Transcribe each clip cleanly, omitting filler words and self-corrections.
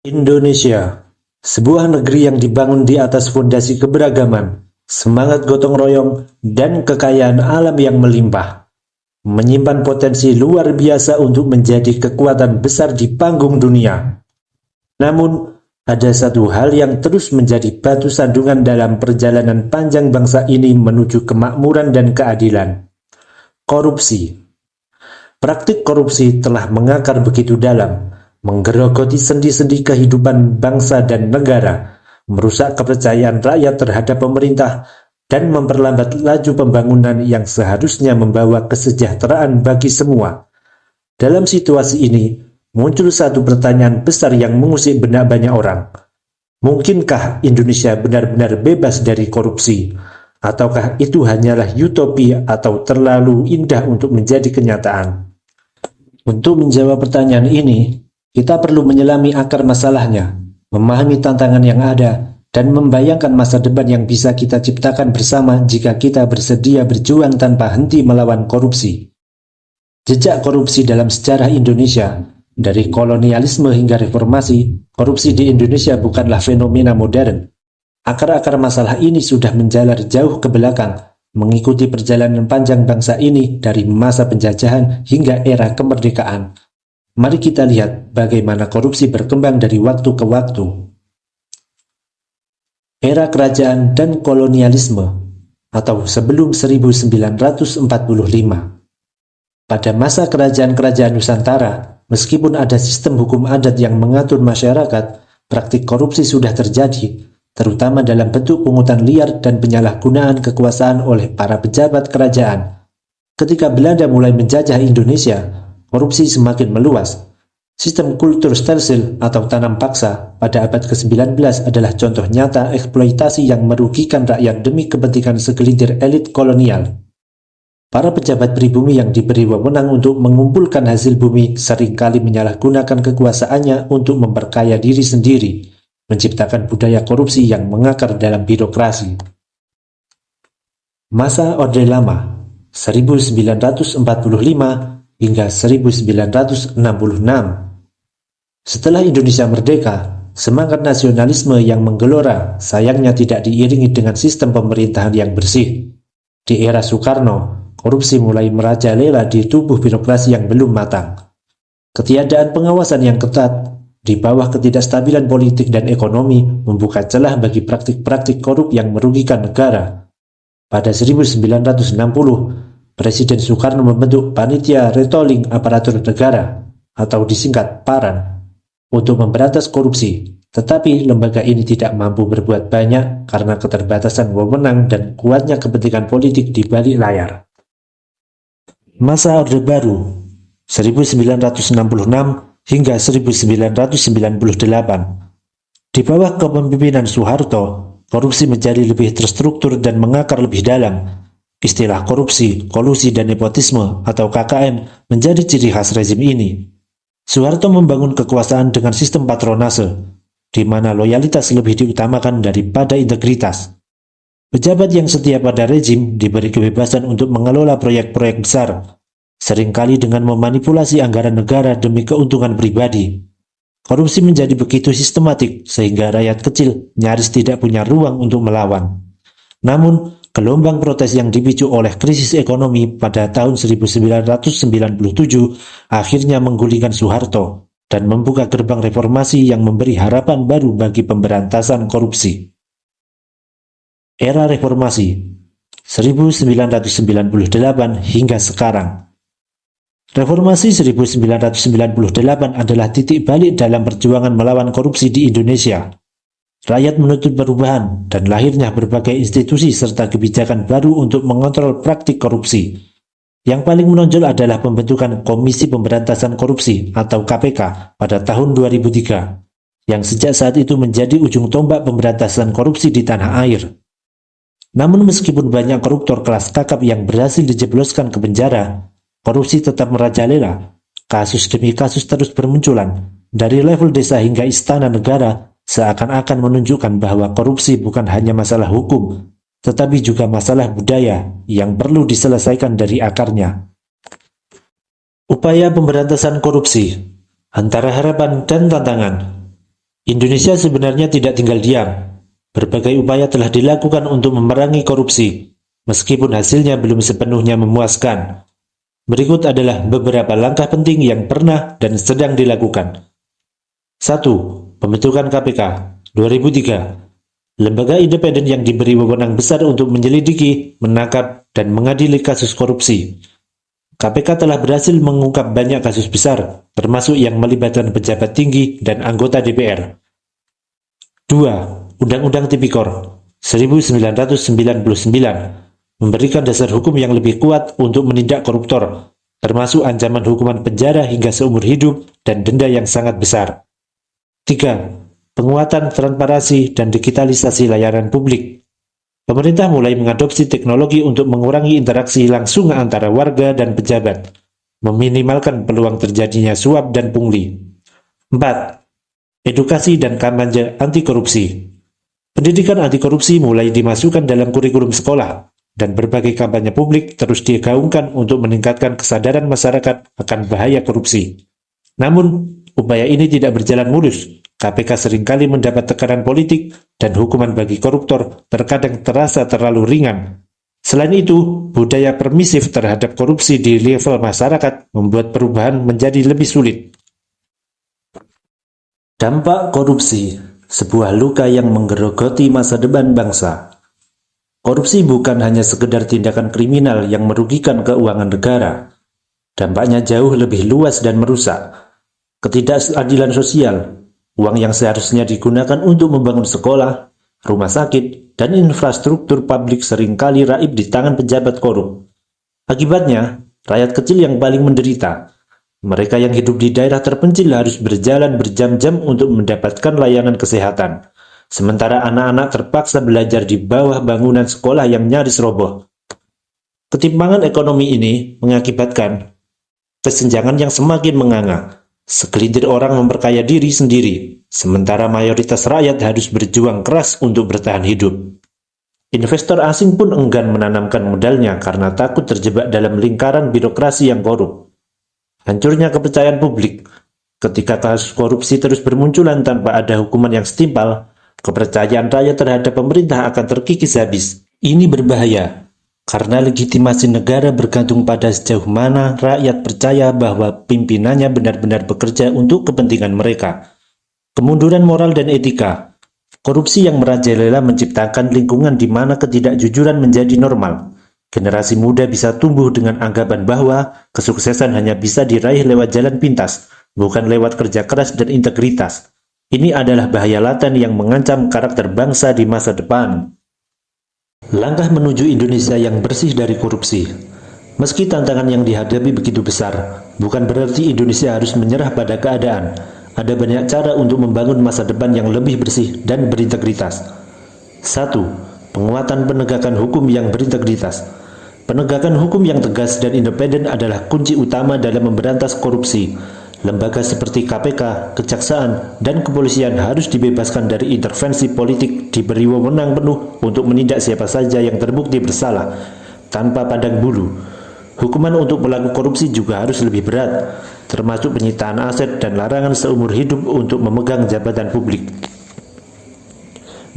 Indonesia, sebuah negeri yang dibangun di atas fondasi keberagaman, semangat gotong royong, dan kekayaan alam yang melimpah, menyimpan potensi luar biasa untuk menjadi kekuatan besar di panggung dunia. Namun, ada satu hal yang terus menjadi batu sandungan dalam perjalanan panjang bangsa ini menuju kemakmuran dan keadilan. Korupsi. Praktik korupsi telah mengakar begitu dalam, menggerogoti sendi-sendi kehidupan bangsa dan negara, merusak kepercayaan rakyat terhadap pemerintah, dan memperlambat laju pembangunan yang seharusnya membawa kesejahteraan bagi semua. Dalam situasi ini, muncul satu pertanyaan besar yang mengusik benak banyak orang. Mungkinkah Indonesia benar-benar bebas dari korupsi? Ataukah itu hanyalah utopia atau terlalu indah untuk menjadi kenyataan? Untuk menjawab pertanyaan ini, kita perlu menyelami akar masalahnya, memahami tantangan yang ada, dan membayangkan masa depan yang bisa kita ciptakan bersama jika kita bersedia berjuang tanpa henti melawan korupsi. Jejak korupsi dalam sejarah Indonesia, dari kolonialisme hingga reformasi, korupsi di Indonesia bukanlah fenomena modern. Akar-akar masalah ini sudah menjalar jauh ke belakang, mengikuti perjalanan panjang bangsa ini dari masa penjajahan hingga era kemerdekaan. Mari kita lihat bagaimana korupsi berkembang dari waktu ke waktu. Era kerajaan dan kolonialisme, atau sebelum 1945. Pada masa kerajaan-kerajaan Nusantara, meskipun ada sistem hukum adat yang mengatur masyarakat, praktik korupsi sudah terjadi, terutama dalam bentuk pungutan liar dan penyalahgunaan kekuasaan oleh para pejabat kerajaan. Ketika Belanda mulai menjajah Indonesia, korupsi semakin meluas. Sistem kultur stersil atau tanam paksa pada abad ke-19 adalah contoh nyata eksploitasi yang merugikan rakyat demi kepentingan segelintir elit kolonial. Para pejabat pribumi yang diberi wewenang untuk mengumpulkan hasil bumi seringkali menyalahgunakan kekuasaannya untuk memperkaya diri sendiri, menciptakan budaya korupsi yang mengakar dalam birokrasi. Masa Orde Lama, 1945 hingga 1966. Setelah Indonesia merdeka, semangat nasionalisme yang menggelora sayangnya tidak diiringi dengan sistem pemerintahan yang bersih. Di era Soekarno, korupsi mulai merajalela di tubuh birokrasi yang belum matang. Ketiadaan pengawasan yang ketat di bawah ketidakstabilan politik dan ekonomi membuka celah bagi praktik-praktik korup yang merugikan negara. Pada 1960, Presiden Soekarno membentuk Panitia Retolling Aparatur Negara, atau disingkat PARAN, untuk memberantas korupsi. Tetapi lembaga ini tidak mampu berbuat banyak karena keterbatasan wewenang dan kuatnya kepentingan politik di balik layar. Masa Orde Baru, 1966 hingga 1998. Di bawah kepemimpinan Soeharto, korupsi menjadi lebih terstruktur dan mengakar lebih dalam. Istilah korupsi, kolusi, dan nepotisme atau KKN menjadi ciri khas rezim ini. Soeharto membangun kekuasaan dengan sistem patronase, di mana loyalitas lebih diutamakan daripada integritas. Pejabat yang setia pada rezim diberi kebebasan untuk mengelola proyek-proyek besar, seringkali dengan memanipulasi anggaran negara demi keuntungan pribadi. Korupsi menjadi begitu sistematik sehingga rakyat kecil nyaris tidak punya ruang untuk melawan. Namun, gelombang protes yang dipicu oleh krisis ekonomi pada tahun 1997 akhirnya menggulingkan Soeharto dan membuka gerbang reformasi yang memberi harapan baru bagi pemberantasan korupsi. Era Reformasi, 1998 hingga sekarang. Reformasi 1998 adalah titik balik dalam perjuangan melawan korupsi di Indonesia. Rakyat menuntut perubahan dan lahirnya berbagai institusi serta kebijakan baru untuk mengontrol praktik korupsi. Yang paling menonjol adalah pembentukan Komisi Pemberantasan Korupsi atau KPK pada tahun 2003, yang sejak saat itu menjadi ujung tombak pemberantasan korupsi di tanah air. Namun meskipun banyak koruptor kelas kakap yang berhasil dijebloskan ke penjara, korupsi tetap merajalela. Kasus demi kasus terus bermunculan, dari level desa hingga istana negara, seakan-akan menunjukkan bahwa korupsi bukan hanya masalah hukum, tetapi juga masalah budaya yang perlu diselesaikan dari akarnya. Upaya pemberantasan korupsi, antara harapan dan tantangan. Indonesia sebenarnya tidak tinggal diam. Berbagai upaya telah dilakukan untuk memerangi korupsi, meskipun hasilnya belum sepenuhnya memuaskan. Berikut adalah beberapa langkah penting yang pernah dan sedang dilakukan. 1. Pembentukan KPK 2003. Lembaga independen yang diberi wewenang besar untuk menyelidiki, menangkap, dan mengadili kasus korupsi. KPK telah berhasil mengungkap banyak kasus besar, termasuk yang melibatkan pejabat tinggi dan anggota DPR. 2. Undang-Undang Tipikor 1999 memberikan dasar hukum yang lebih kuat untuk menindak koruptor, termasuk ancaman hukuman penjara hingga seumur hidup dan denda yang sangat besar. 3. Penguatan transparansi dan digitalisasi layanan publik. Pemerintah mulai mengadopsi teknologi untuk mengurangi interaksi langsung antara warga dan pejabat, meminimalkan peluang terjadinya suap dan pungli. 4. Edukasi dan kampanye anti korupsi. Pendidikan anti korupsi mulai dimasukkan dalam kurikulum sekolah, dan berbagai kampanye publik terus digaungkan untuk meningkatkan kesadaran masyarakat akan bahaya korupsi. Namun, upaya ini tidak berjalan mulus. KPK seringkali mendapat tekanan politik dan hukuman bagi koruptor terkadang terasa terlalu ringan. Selain itu, budaya permisif terhadap korupsi di level masyarakat membuat perubahan menjadi lebih sulit. Dampak korupsi, sebuah luka yang menggerogoti masa depan bangsa. Korupsi bukan hanya sekedar tindakan kriminal yang merugikan keuangan negara. Dampaknya jauh lebih luas dan merusak. Ketidakadilan sosial, uang yang seharusnya digunakan untuk membangun sekolah, rumah sakit, dan infrastruktur publik seringkali raib di tangan pejabat korup. Akibatnya, rakyat kecil yang paling menderita. Mereka yang hidup di daerah terpencil harus berjalan berjam-jam untuk mendapatkan layanan kesehatan, sementara anak-anak terpaksa belajar di bawah bangunan sekolah yang nyaris roboh. Ketimpangan ekonomi ini mengakibatkan kesenjangan yang semakin menganga. Segelintir orang memperkaya diri sendiri, sementara mayoritas rakyat harus berjuang keras untuk bertahan hidup. Investor asing pun enggan menanamkan modalnya karena takut terjebak dalam lingkaran birokrasi yang korup. Hancurnya kepercayaan publik. Ketika kasus korupsi terus bermunculan tanpa ada hukuman yang setimpal, kepercayaan rakyat terhadap pemerintah akan terkikis habis. Ini berbahaya, karena legitimasi negara bergantung pada sejauh mana rakyat percaya bahwa pimpinannya benar-benar bekerja untuk kepentingan mereka. Kemunduran moral dan etika. Korupsi yang merajalela menciptakan lingkungan di mana ketidakjujuran menjadi normal. Generasi muda bisa tumbuh dengan anggapan bahwa kesuksesan hanya bisa diraih lewat jalan pintas, bukan lewat kerja keras dan integritas. Ini adalah bahaya laten yang mengancam karakter bangsa di masa depan. Langkah menuju Indonesia yang bersih dari korupsi. Meski tantangan yang dihadapi begitu besar, bukan berarti Indonesia harus menyerah pada keadaan. Ada banyak cara untuk membangun masa depan yang lebih bersih dan berintegritas. 1. Penguatan penegakan hukum yang berintegritas. Penegakan hukum yang tegas dan independen adalah kunci utama dalam memberantas korupsi. Lembaga seperti KPK, Kejaksaan, dan Kepolisian harus dibebaskan dari intervensi politik, diberi wewenang penuh untuk menindak siapa saja yang terbukti bersalah, tanpa pandang bulu. Hukuman untuk pelaku korupsi juga harus lebih berat, termasuk penyitaan aset dan larangan seumur hidup untuk memegang jabatan publik.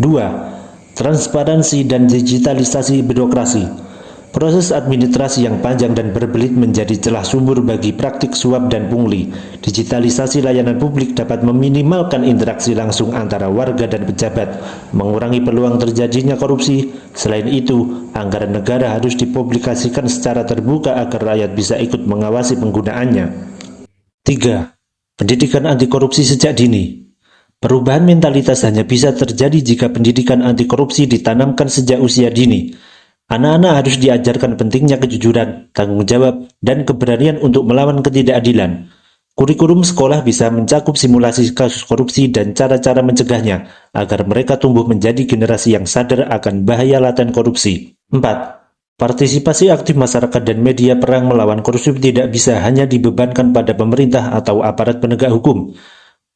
2. Transparansi dan digitalisasi birokrasi. Proses administrasi yang panjang dan berbelit menjadi celah sumber bagi praktik suap dan pungli. Digitalisasi layanan publik dapat meminimalkan interaksi langsung antara warga dan pejabat, mengurangi peluang terjadinya korupsi. Selain itu, anggaran negara harus dipublikasikan secara terbuka agar rakyat bisa ikut mengawasi penggunaannya. 3. Pendidikan anti korupsi sejak dini. Perubahan mentalitas hanya bisa terjadi jika pendidikan anti korupsi ditanamkan sejak usia dini. Anak-anak harus diajarkan pentingnya kejujuran, tanggung jawab, dan keberanian untuk melawan ketidakadilan. Kurikulum sekolah bisa mencakup simulasi kasus korupsi dan cara-cara mencegahnya, agar mereka tumbuh menjadi generasi yang sadar akan bahaya laten korupsi. 4. Partisipasi aktif masyarakat dan media perang melawan korupsi tidak bisa hanya dibebankan pada pemerintah atau aparat penegak hukum.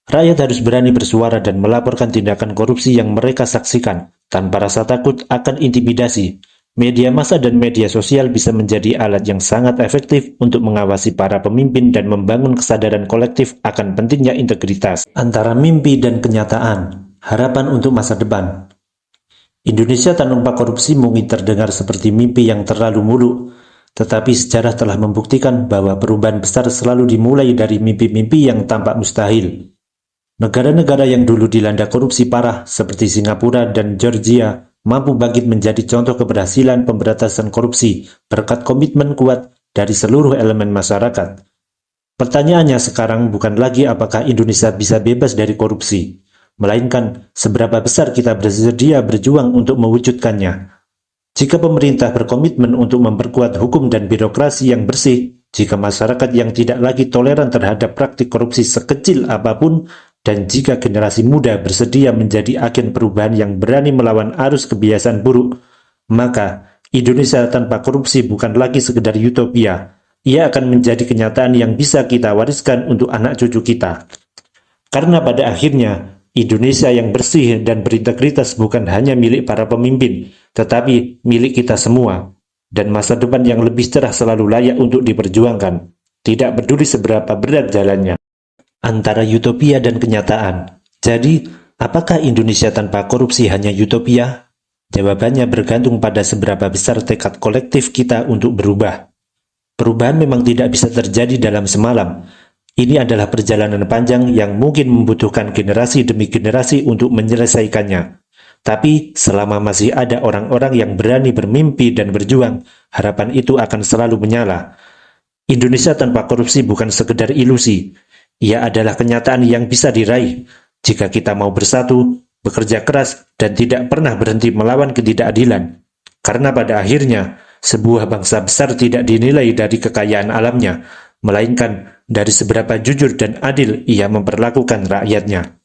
Rakyat harus berani bersuara dan melaporkan tindakan korupsi yang mereka saksikan, tanpa rasa takut akan intimidasi. Media massa dan media sosial bisa menjadi alat yang sangat efektif untuk mengawasi para pemimpin dan membangun kesadaran kolektif akan pentingnya integritas antara mimpi dan kenyataan. Harapan untuk masa depan. Indonesia tanpa korupsi mungkin terdengar seperti mimpi yang terlalu muluk, tetapi sejarah telah membuktikan bahwa perubahan besar selalu dimulai dari mimpi-mimpi yang tampak mustahil. Negara-negara yang dulu dilanda korupsi parah seperti Singapura dan Georgia mampu bangkit menjadi contoh keberhasilan pemberantasan korupsi berkat komitmen kuat dari seluruh elemen masyarakat. Pertanyaannya sekarang bukan lagi apakah Indonesia bisa bebas dari korupsi, melainkan seberapa besar kita bersedia berjuang untuk mewujudkannya. Jika pemerintah berkomitmen untuk memperkuat hukum dan birokrasi yang bersih, jika masyarakat yang tidak lagi toleran terhadap praktik korupsi sekecil apapun, dan jika generasi muda bersedia menjadi agen perubahan yang berani melawan arus kebiasaan buruk, maka Indonesia tanpa korupsi bukan lagi sekedar utopia. Ia akan menjadi kenyataan yang bisa kita wariskan untuk anak cucu kita. Karena pada akhirnya, Indonesia yang bersih dan berintegritas bukan hanya milik para pemimpin, tetapi milik kita semua. Dan masa depan yang lebih cerah selalu layak untuk diperjuangkan, tidak peduli seberapa berat jalannya. Antara utopia dan kenyataan. Jadi, apakah Indonesia tanpa korupsi hanya utopia? Jawabannya bergantung pada seberapa besar tekad kolektif kita untuk berubah. Perubahan memang tidak bisa terjadi dalam semalam. Ini adalah perjalanan panjang yang mungkin membutuhkan generasi demi generasi untuk menyelesaikannya. Tapi selama masih ada orang-orang yang berani bermimpi dan berjuang, harapan itu akan selalu menyala. Indonesia tanpa korupsi bukan sekedar ilusi. Ia adalah kenyataan yang bisa diraih jika kita mau bersatu, bekerja keras, dan tidak pernah berhenti melawan ketidakadilan. Karena pada akhirnya, sebuah bangsa besar tidak dinilai dari kekayaan alamnya, melainkan dari seberapa jujur dan adil ia memperlakukan rakyatnya.